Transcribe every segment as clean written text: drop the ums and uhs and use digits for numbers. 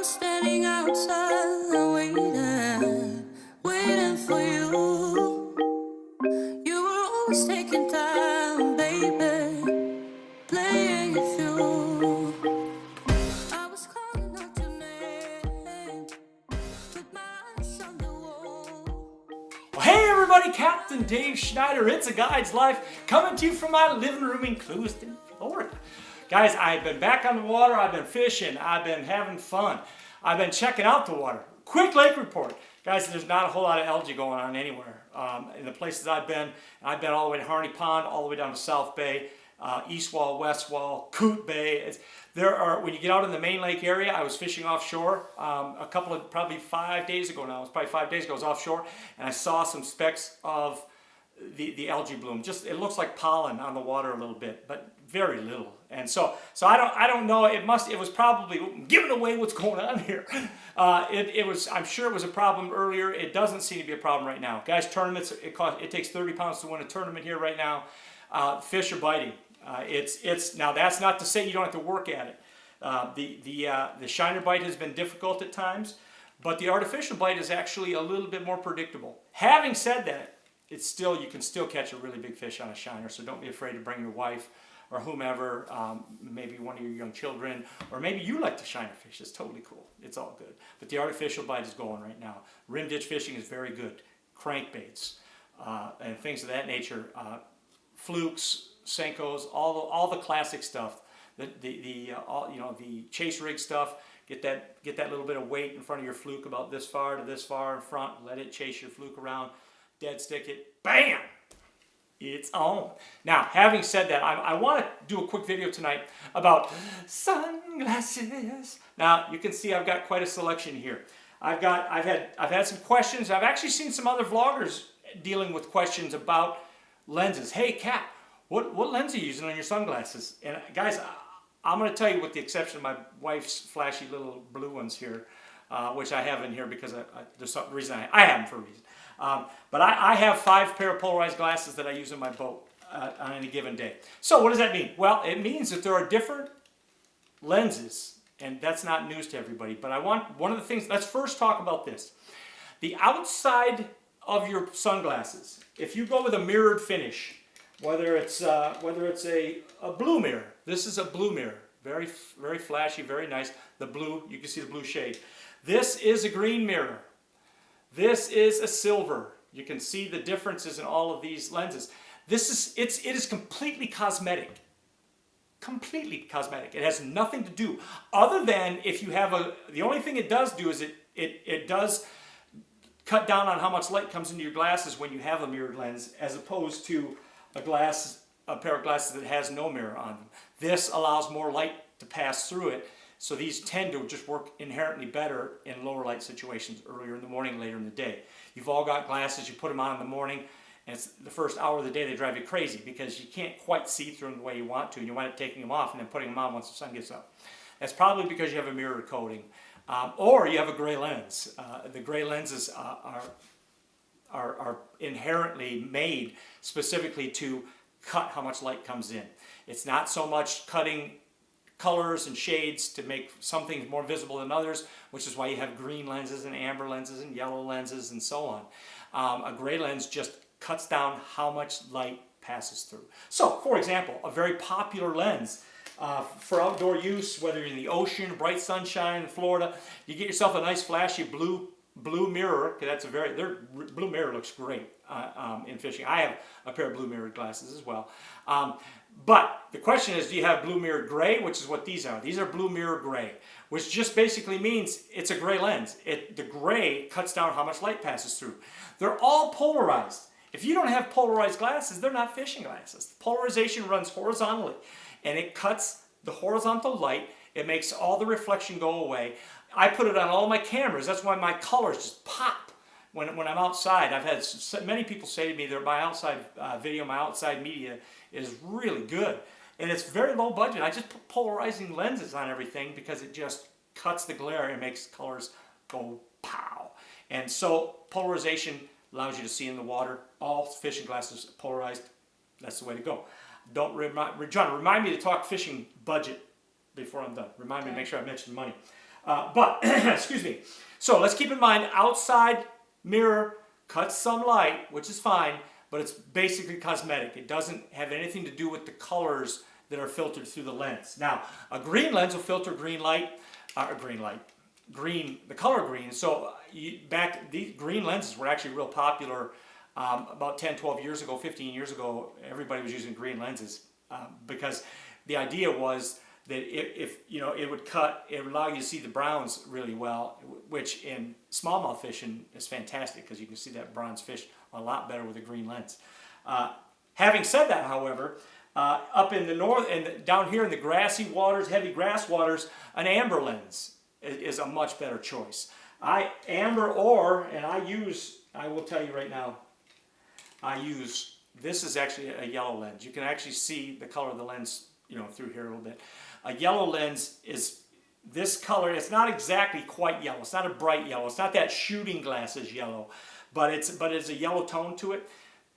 standing outside waiting for you. You were always taking time, baby, playing it through. I was calling out your name with my eyes on the wall. Well, hey everybody, Captain Dave Schneider, It's a Guide's Life, coming to you from my living room in Clewiston, Florida. Guys, I've been back on the water, I've been fishing, I've been having fun, I've been checking out the water. Quick lake report. Guys, there's not a whole lot of algae going on anywhere. In the places I've been all the way to Harney Pond, all the way down to South Bay, East Wall, West Wall, Coot Bay. When you get out in the main lake area, I was fishing offshore probably 5 days ago now. It was probably 5 days ago. I was offshore and I saw some specks of the algae bloom. It looks like pollen on the water a little bit, but very little. And so I don't know. It was probably giving away what's going on here. I'm sure it was a problem earlier. It doesn't seem to be a problem right now. Guys, tournaments, it takes 30 pounds to win a tournament here right now. Fish are biting. Now that's not to say you don't have to work at it. The shiner bite has been difficult at times, but the artificial bite is actually a little bit more predictable. Having said that, you can still catch a really big fish on a shiner, so don't be afraid to bring your wife or whomever, maybe one of your young children, or maybe you like to shiner fish. It's totally cool. It's all good. But the artificial bite is going right now. Rim ditch fishing is very good. Crankbaits and things of that nature. Flukes, Senkos, all the classic stuff. The chase rig stuff. Get that little bit of weight in front of your fluke about this far to this far in front. Let it chase your fluke around. Dead stick it. Bam! It's on. Now, having said that, I want to do a quick video tonight about sunglasses. Now, you can see I've got quite a selection here. I've had some questions. I've actually seen some other vloggers dealing with questions about lenses. Hey, Cap, what lens are you using on your sunglasses? And guys, I'm going to tell you, with the exception of my wife's flashy little blue ones here, which I have in here because there's some reason I have them for a reason. But I have 5 pair of polarized glasses that I use in my boat on any given day. So what does that mean? Well, it means that there are different lenses, and that's not news to everybody. But one of the things, let's first talk about this. The outside of your sunglasses, if you go with a mirrored finish, whether it's a blue mirror, this is a blue mirror, very, very flashy, very nice. The blue, you can see the blue shade. This is a green mirror. This is a silver. You can see the differences in all of these lenses. It is completely cosmetic. Completely cosmetic. It has nothing to do other than if you have the only thing it does do is it does cut down on how much light comes into your glasses when you have a mirrored lens, as opposed to a pair of glasses that has no mirror on them. This allows more light to pass through it. So these tend to just work inherently better in lower light situations, earlier in the morning, later in the day. You've all got glasses, you put them on in the morning, and it's the first hour of the day they drive you crazy because you can't quite see through them the way you want to, and you wind up taking them off and then putting them on once the sun gets up. That's probably because you have a mirror coating, or you have a gray lens. The gray lenses are inherently made specifically to cut how much light comes in. It's not so much cutting colors and shades to make some things more visible than others, which is why you have green lenses and amber lenses and yellow lenses and so on. A gray lens just cuts down how much light passes through. So, for example, a very popular lens for outdoor use, whether you're in the ocean, bright sunshine in Florida, you get yourself a nice flashy blue mirror. Their blue mirror looks great in fishing. I have a pair of blue mirrored glasses as well. But the question is, do you have blue mirrored gray, which is what these are. These are blue mirror gray, which just basically means it's a gray lens. The gray cuts down how much light passes through. They're all polarized. If you don't have polarized glasses, they're not fishing glasses. Polarization runs horizontally, and it cuts the horizontal light. It makes all the reflection go away. I put it on all my cameras. That's why my colors just pop when I'm outside. I've had many people say to me that my outside video, my outside media is really good. And it's very low budget. I just put polarizing lenses on everything because it just cuts the glare and makes colors go pow. And so polarization allows you to see in the water. All fishing glasses polarized. That's the way to go. Don't John, remind me to talk fishing budget before I'm done. Remind me to make sure I mention money. But, excuse me. So let's keep in mind, outside mirror cuts some light, which is fine, but it's basically cosmetic. It doesn't have anything to do with the colors that are filtered through the lens. Now, a green lens will filter green light, the color green. So these green lenses were actually real popular about 10, 12 years ago, 15 years ago. Everybody was using green lenses because the idea was that if you know, it would allow you to see the browns really well, which in smallmouth fishing is fantastic because you can see that bronze fish a lot better with a green lens. Having said that, however, up in the north and down here in the grassy waters, heavy grass waters, an amber lens is a much better choice. I will tell you right now, this is actually a yellow lens. You can actually see the color of the lens, you know, through here a little bit. A yellow lens is this color. It's not exactly quite yellow. It's not a bright yellow. It's not that shooting glasses yellow, but it's a yellow tone to it.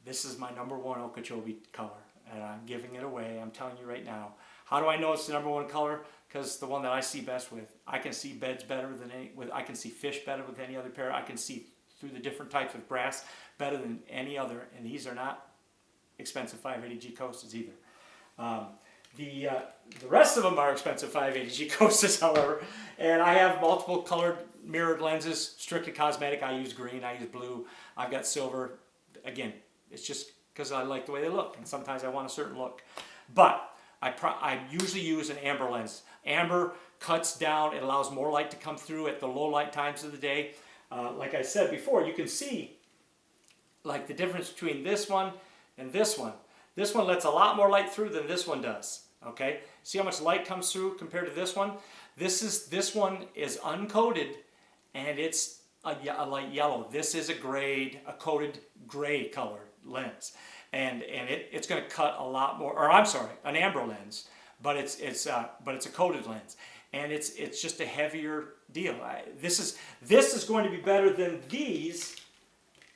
This is my #1 Okeechobee color, and I'm giving it away. I'm telling you right now. How do I know it's the #1 color? Because the one that I see best with. I can see beds better than I can see fish better with any other pair. I can see through the different types of grass better than any other, and these are not expensive 580G coasters either. The rest of them are expensive 580G coasters, however, and I have multiple colored mirrored lenses, strictly cosmetic. I use green, I use blue, I've got silver. Again, it's just because I like the way they look, and sometimes I want a certain look. But I usually use an amber lens. Amber cuts down, it allows more light to come through at the low light times of the day. Like I said before, you can see like the difference between this one and this one. This one lets a lot more light through than this one does. Okay, see how much light comes through compared to this one? This one is uncoated, and it's a light yellow. This is a coated gray color lens, and it's going to cut a lot more. Or I'm sorry, an amber lens, but it's a coated lens, and it's just a heavier deal. This is going to be better than these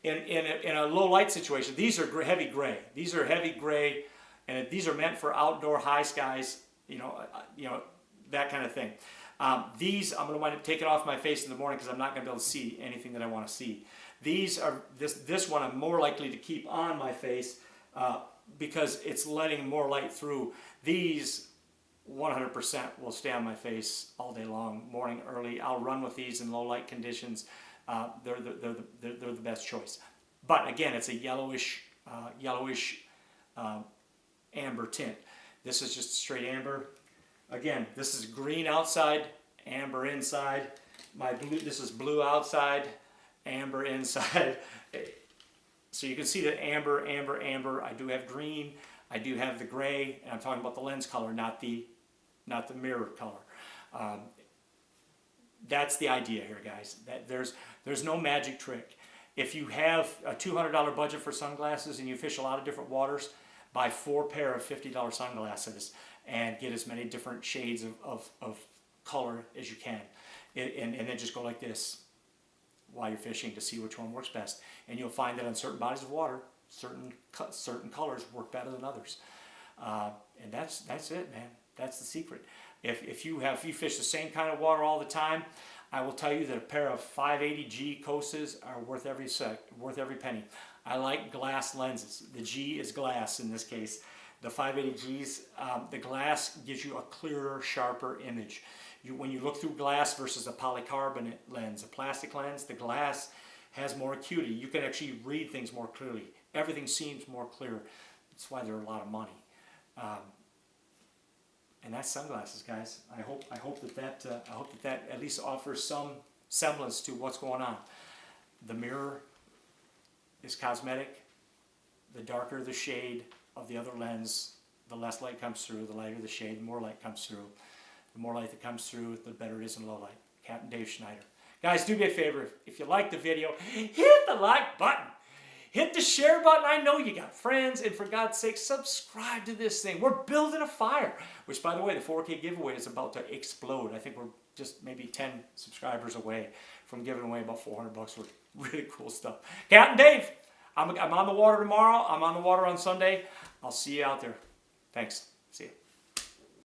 in a low light situation. These are heavy gray. These are heavy gray. And these are meant for outdoor high skies, you know, that kind of thing. These I'm going to wind up taking off my face in the morning because I'm not going to be able to see anything that I want to see. This one I'm more likely to keep on my face because it's letting more light through. These 100% will stay on my face all day long, morning, early. I'll run with these in low light conditions. They're the best choice. But again, it's a yellowish amber tint. This is just straight amber. Again, this is green outside, amber inside. This is blue outside, amber inside. So you can see that amber, amber, amber. I do have green. I do have the gray, and I'm talking about the lens color, not the mirror color. That's the idea here, guys. That there's no magic trick. If you have a $200 budget for sunglasses and you fish a lot of different waters, buy 4 pair of $50 sunglasses and get as many different shades of color as you can. And then just go like this while you're fishing to see which one works best. And you'll find that on certain bodies of water, certain colors work better than others. And that's it, man. That's the secret. If you fish the same kind of water all the time, I will tell you that a pair of 580G coasters are worth every penny. I like glass lenses. The G is glass in this case. The 580Gs, the glass gives you a clearer, sharper image. When you look through glass versus a polycarbonate lens, a plastic lens, the glass has more acuity. You can actually read things more clearly. Everything seems more clear. That's why they're a lot of money. And that's sunglasses, guys. I hope that at least offers some semblance to what's going on. The mirror is cosmetic. The darker the shade of the other lens, the less light comes through. The lighter the shade, the more light comes through. The more light that comes through, the better it is in low light. Captain Dave Schneider. Guys, do me a favor. If you like the video, hit the like button. Hit the share button. I know you got friends, and for God's sake, subscribe to this thing. We're building a fire, which, by the way, the 4K giveaway is about to explode. I think we're just maybe 10 subscribers away from giving away about $400 worth of really cool stuff. Captain Dave, I'm on the water tomorrow. I'm on the water on Sunday. I'll see you out there. Thanks. See you.